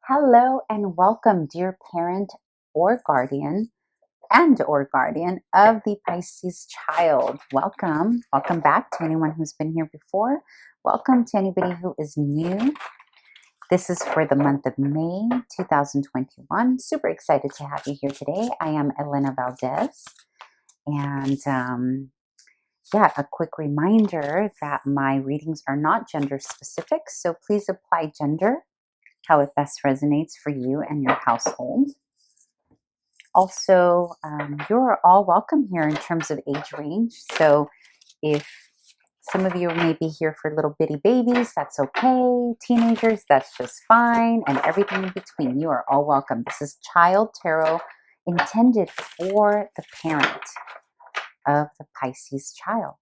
Hello and welcome, dear parent or guardian or guardian of the Pisces child. Welcome. Welcome back to anyone who's been here before. Welcome to anybody who is new. This is for the month of May 2021. Super excited to have you here today. I am Elena Valdez. And a quick reminder that my readings are not gender specific. So please apply gender how it best resonates for you and your household. Also, you're all welcome here in terms of age range. So if some of you may be here for little bitty babies, that's okay. Teenagers, that's just fine. And everything in between, you are all welcome. This is Child Tarot intended for the parent of the Pisces child.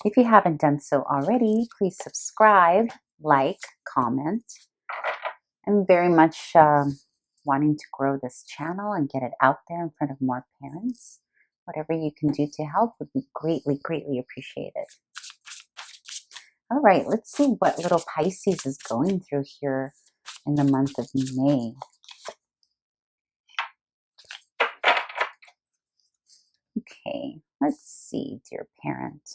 If you haven't done so already, please subscribe, like, comment. I'm very much wanting to grow this channel and get it out there in front of more parents. Whatever you can do to help would be greatly, greatly appreciated. All right, let's see what little Pisces is going through here in the month of May. Okay, let's see, dear parent,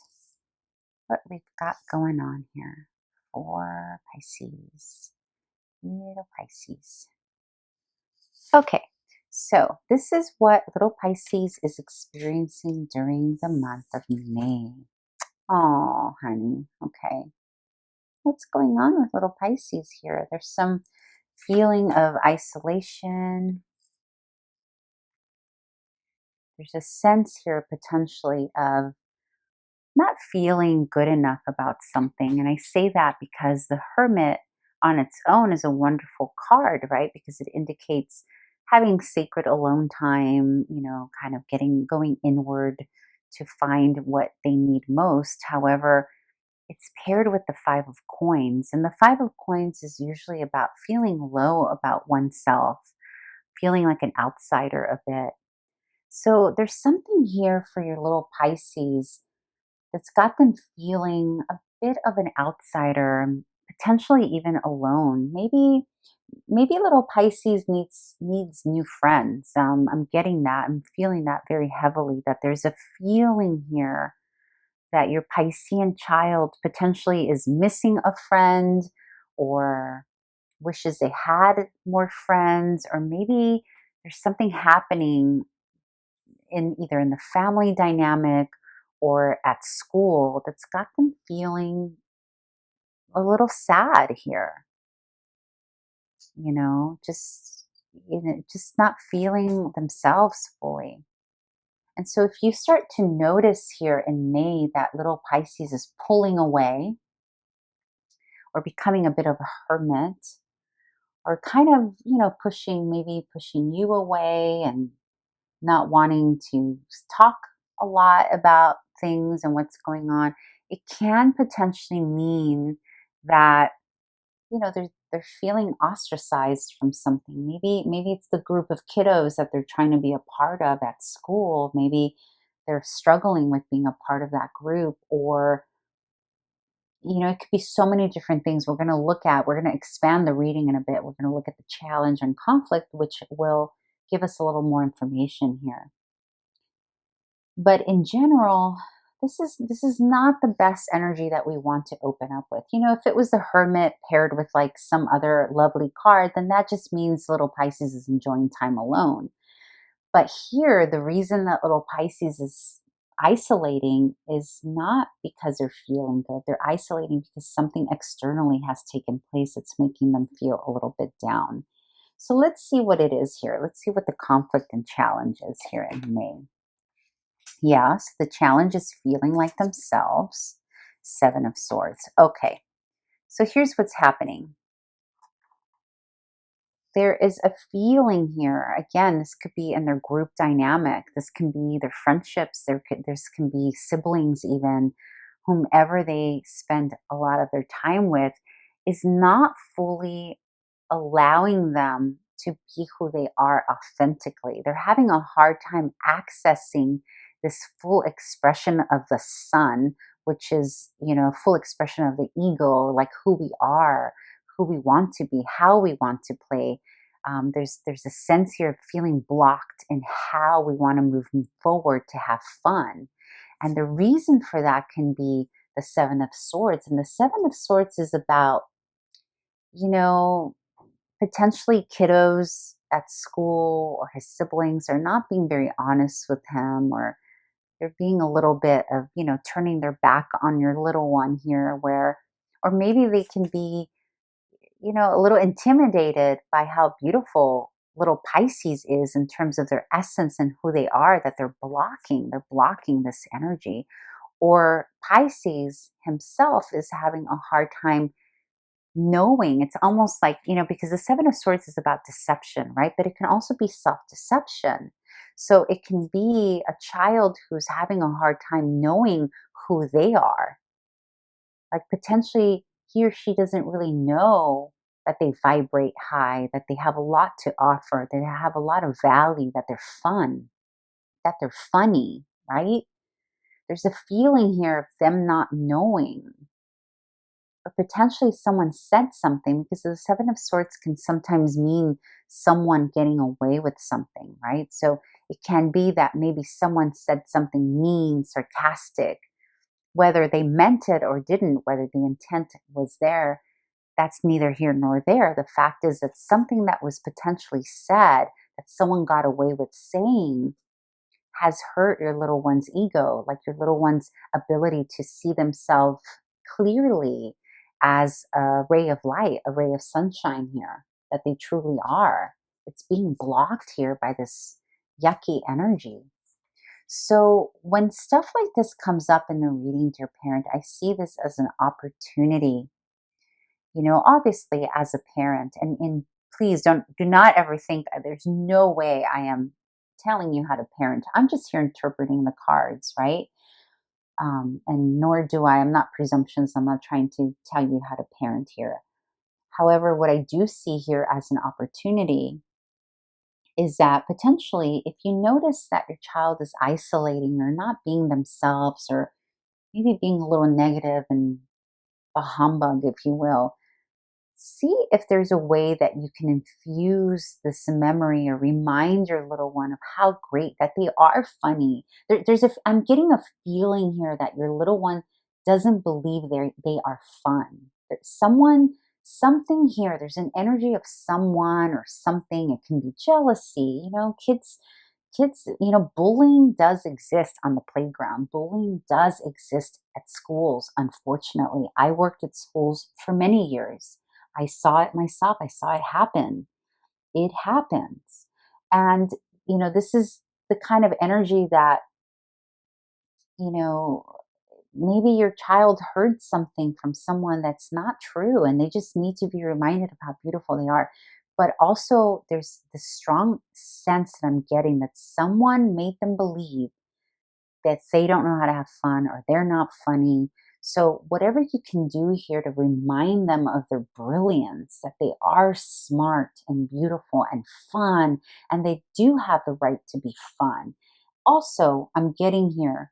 what we've got going on here for Pisces. Little Pisces. Okay, so this is what little Pisces is experiencing during the month of May. Oh, honey. Okay. What's going on with little Pisces here? There's some feeling of isolation. There's a sense here potentially of not feeling good enough about something. And I say that because the Hermit on its own is a wonderful card, right? Because it indicates having sacred alone time, kind of going inward to find what they need most. However, it's paired with the Five of Coins. And the Five of Coins is usually about feeling low about oneself, feeling like an outsider a bit. So there's something here for your little Pisces that's got them feeling a bit of an outsider, potentially even alone. Maybe little Pisces needs new friends. I'm getting that. I'm feeling that very heavily, that there's a feeling here that your Piscean child potentially is missing a friend or wishes they had more friends, or maybe there's something happening in either in the family dynamic or at school that's got them feeling a little sad here, just not feeling themselves fully. And so if you start to notice here in May that little Pisces is pulling away or becoming a bit of a hermit, or kind of, pushing you away and not wanting to talk a lot about things and what's going on, it can potentially mean that, they're feeling ostracized from something. Maybe it's the group of kiddos that they're trying to be a part of at school. Maybe they're struggling with being a part of that group, or it could be so many different things. We're going to expand the reading in a bit. We're going to look at the challenge and conflict, which will give us a little more information here. But in general, this is not the best energy that we want to open up with. If it was the Hermit paired with like some other lovely card, then that just means little Pisces is enjoying time alone. But here, the reason that little Pisces is isolating is not because they're feeling good. They're isolating because something externally has taken place that's making them feel a little bit down. So let's see what it is here. Let's see what the conflict and challenge is here in May. Yes, the challenge is feeling like themselves. Seven of Swords. Okay, so here's what's happening. There is a feeling here. Again, this could be in their group dynamic. This can be their friendships. This can be siblings even. Whomever they spend a lot of their time with is not fully allowing them to be who they are authentically. They're having a hard time accessing this full expression of the sun, which is, full expression of the ego, like who we are, who we want to be, how we want to play. There's a sense here of feeling blocked in how we want to move forward to have fun. And the reason for that can be the Seven of Swords. And the Seven of Swords is about, you know, potentially kiddos at school or his siblings are not being very honest with him, or they're being a little bit of, turning their back on your little one here, where, or maybe they can be, a little intimidated by how beautiful little Pisces is in terms of their essence and who they are, that they're blocking. They're blocking this energy. Or Pisces himself is having a hard time knowing. It's almost like, because the Seven of Swords is about deception, right? But it can also be self-deception. So it can be a child who's having a hard time knowing who they are. Like potentially he or she doesn't really know that they vibrate high, that they have a lot to offer, that they have a lot of value, that they're fun, that they're funny, right? There's a feeling here of them not knowing. Or potentially someone said something, because the Seven of Swords can sometimes mean someone getting away with something, right? So it can be that maybe someone said something mean, sarcastic, whether they meant it or didn't, whether the intent was there, that's neither here nor there. The fact is that something that was potentially said, that someone got away with saying, has hurt your little one's ego, like your little one's ability to see themselves clearly as a ray of light, a ray of sunshine here, that they truly are. It's being blocked here by this yucky energy. So when stuff like this comes up in the reading, dear parent, I see this as an opportunity, obviously as a parent, and please do not ever think there's no way I am telling you how to parent. I'm just here interpreting the cards, right? And nor do I'm not presumptions. I'm not trying to tell you how to parent here. However, what I do see here as an opportunity is that potentially if you notice that your child is isolating or not being themselves, or maybe being a little negative and a humbug, if you will, see if there's a way that you can infuse this memory or remind your little one of how great that they are funny. I'm getting a feeling here that your little one doesn't believe they are fun. There's something here. There's an energy of someone or something. It can be jealousy. Kids, bullying does exist on the playground. Bullying does exist at schools, unfortunately. I worked at schools for many years. I saw it myself. I saw it happen. It happens. And, this is the kind of energy that, you know, maybe your child heard something from someone that's not true, and they just need to be reminded of how beautiful they are. But also, there's this strong sense that I'm getting that someone made them believe that they don't know how to have fun, or they're not funny. So whatever you can do here to remind them of their brilliance, that they are smart and beautiful and fun, and they do have the right to be fun. Also, I'm getting here,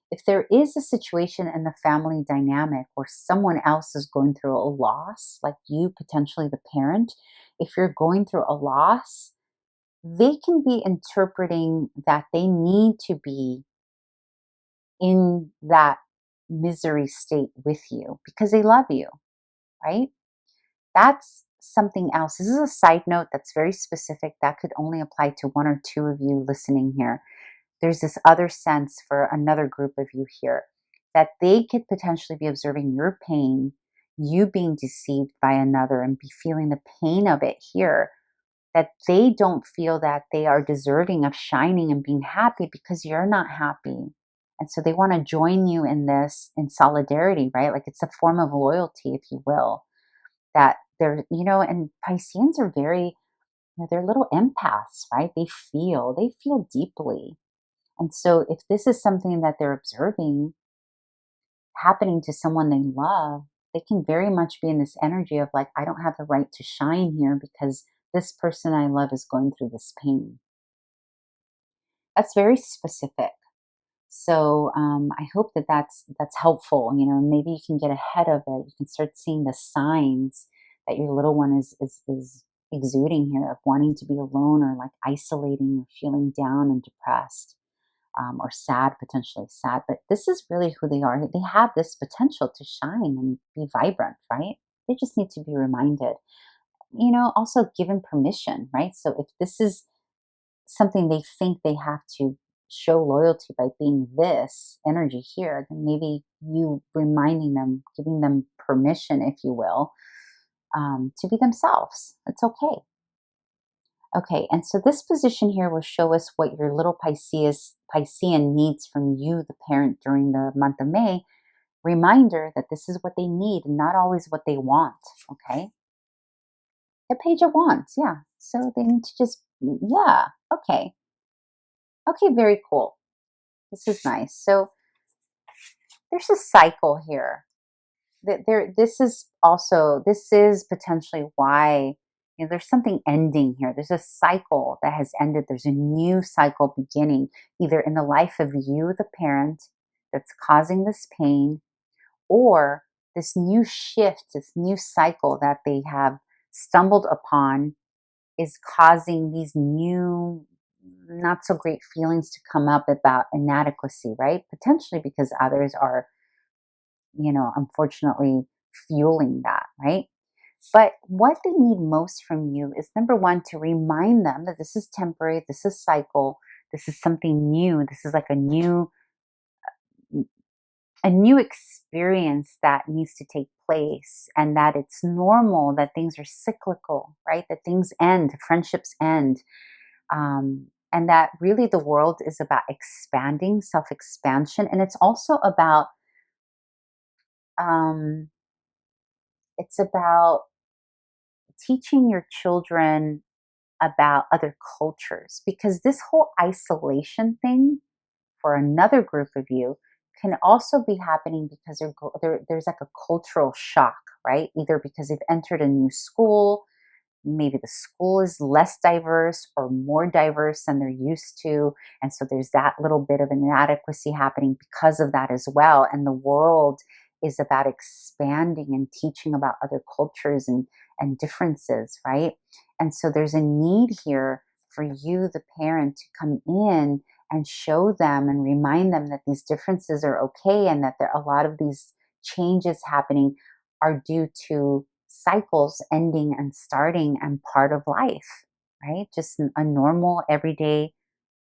if there is a situation in the family dynamic where someone else is going through a loss, like you, potentially the parent, if you're going through a loss, they can be interpreting that they need to be in that misery state with you because they love you, right? That's something else. This is a side note that's very specific. That could only apply to one or two of you listening here. There's this other sense for another group of you here, that they could potentially be observing your pain, you being deceived by another, and be feeling the pain of it here, that they don't feel that they are deserving of shining and being happy because you're not happy. And so they want to join you in this, in solidarity, right? Like it's a form of loyalty, if you will, that they're, and Pisceans are very, they're little empaths, right? They feel deeply. And so if this is something that they're observing happening to someone they love, they can very much be in this energy of like, I don't have the right to shine here because this person I love is going through this pain. That's very specific. So I hope that's helpful. Maybe you can get ahead of it. You can start seeing the signs that your little one is exuding here, of wanting to be alone, or like isolating, or feeling down and depressed, or sad, potentially sad. But this is really who they are. They have this potential to shine and be vibrant, right? They just need to be reminded, also given permission, right? So if this is something they think they have to show loyalty by being this energy here, then maybe you reminding them, giving them permission, if you will, to be themselves. It's okay. Okay, and so this position here will show us what your little Piscean needs from you, the parent, during the month of May. Reminder that this is what they need, and not always what they want. Okay, the Page of Wands, yeah. So they need to just, yeah. Okay, okay, very cool. This is nice. So there's a cycle here. This is potentially why, there's something ending here. There's a cycle that has ended. There's a new cycle beginning, either in the life of you, the parent, that's causing this pain, or this new shift, this new cycle that they have stumbled upon is causing these new, not so great feelings to come up about inadequacy, right? Potentially because others are, unfortunately fueling that, right? But what they need most from you is, number one, to remind them that this is temporary, this is cycle, this is something new, this is like a new experience that needs to take place, and that it's normal that things are cyclical, right? That things end, friendships end, and that really the world is about expanding, self-expansion, and it's also about um, it's about teaching your children about other cultures, because this whole isolation thing for another group of you can also be happening because there's like a cultural shock, right? Either because they've entered a new school, maybe the school is less diverse or more diverse than they're used to. And so there's that little bit of an inadequacy happening because of that as well. And the world is about expanding and teaching about other cultures and differences, right? And so there's a need here for you, the parent, to come in and show them and remind them that these differences are okay, and that a lot of these changes happening are due to cycles ending and starting, and part of life, right? Just a normal everyday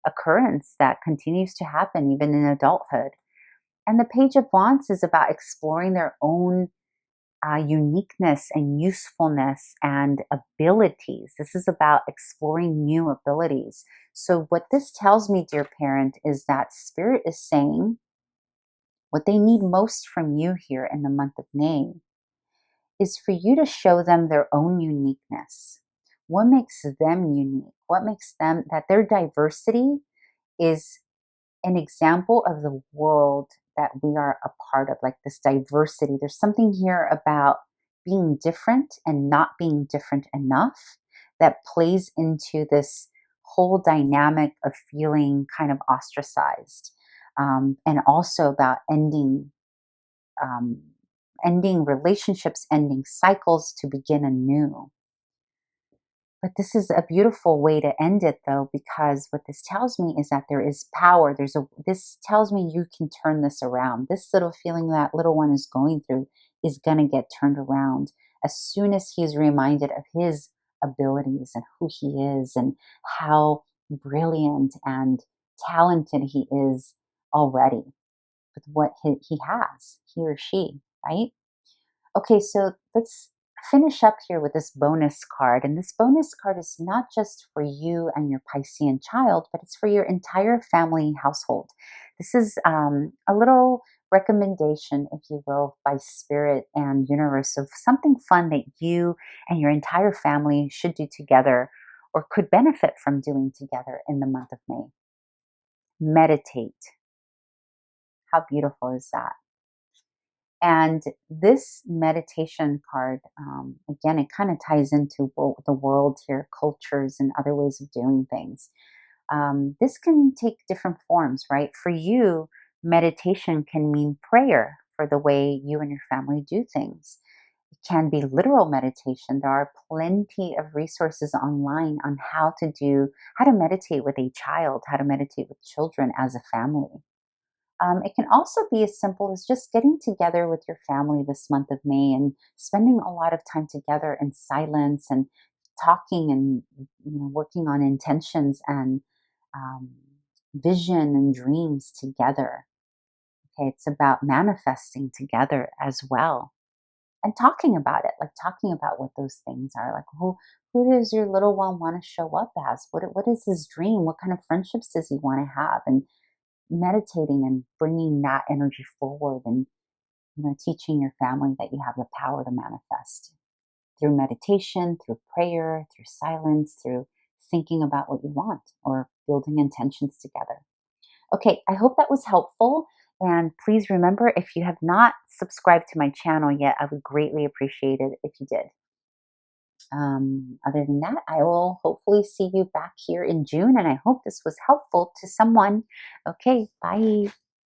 occurrence that continues to happen even in adulthood. And the Page of Wands is about exploring their own uniqueness and usefulness and abilities. This is about exploring new abilities. So, what this tells me, dear parent, is that Spirit is saying what they need most from you here in the month of May is for you to show them their own uniqueness. What makes them unique? What makes them, that their diversity is an example of the world that we are a part of, like this diversity. There's something here about being different and not being different enough that plays into this whole dynamic of feeling kind of ostracized, and also about um, ending relationships, ending cycles to begin anew. But this is a beautiful way to end it, though, because what this tells me is that there is power. This tells me you can turn this around. This little feeling that little one is going through is going to get turned around as soon as he is reminded of his abilities and who he is and how brilliant and talented he is already with what he has, he or she, right? Okay, so let's finish up here with this bonus card. And this bonus card is not just for you and your Piscean child, but it's for your entire family household. This is a little recommendation, if you will, by Spirit and Universe, of something fun that you and your entire family should do together, or could benefit from doing together in the month of May. Meditate. How beautiful is that? And this meditation card, again, it kind of ties into the world here, cultures, and other ways of doing things. This can take different forms, right? For you, meditation can mean prayer for the way you and your family do things. It can be literal meditation. There are plenty of resources online on how to meditate with a child, how to meditate with children as a family. It can also be as simple as just getting together with your family this month of May and spending a lot of time together in silence and talking and working on intentions and um, vision and dreams together. Okay, it's about manifesting together as well and talking about it, like talking about what those things are. Like who does your little one want to show up as? What is his dream? What kind of friendships does he want to have? And meditating and bringing that energy forward, and teaching your family that you have the power to manifest through meditation, through prayer, through silence, through thinking about what you want or building intentions together. Okay, I hope that was helpful. And please remember, if you have not subscribed to my channel yet, I would greatly appreciate it if you did. Other than that, I will hopefully see you back here in June, and I hope this was helpful to someone. Okay, bye.